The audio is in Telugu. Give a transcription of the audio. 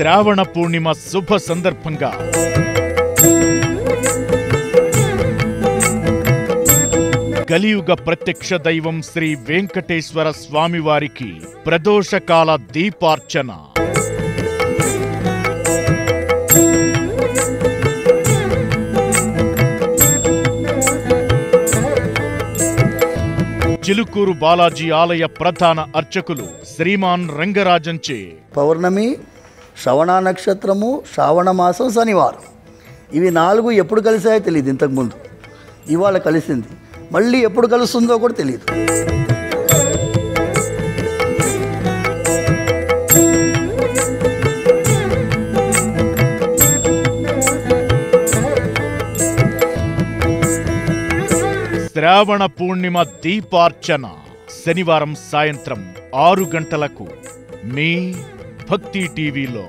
శ్రావణ పూర్ణిమ శుభ సందర్భంగా కలియుగ ప్రత్యక్ష దైవం శ్రీ వెంకటేశ్వర స్వామివారికి ప్రదోషకాల దీపార్చన. చిలుకూరు బాలాజీ ఆలయ ప్రధాన అర్చకులు శ్రీమాన్ రంగరాజంచే పౌర్ణమి, శ్రవణ నక్షత్రము, శ్రావణ మాసం, శనివారం ఇవి 4 ఎప్పుడు కలిసాయో తెలియదు. ఇంతకుముందు ఇవాళ కలిసింది, మళ్ళీ ఎప్పుడు కలుస్తుందో కూడా తెలియదు. శ్రావణ పూర్ణిమ దీపార్చన శనివారం సాయంత్రం 6 గంటలకు మీ భక్తి టీవీలో.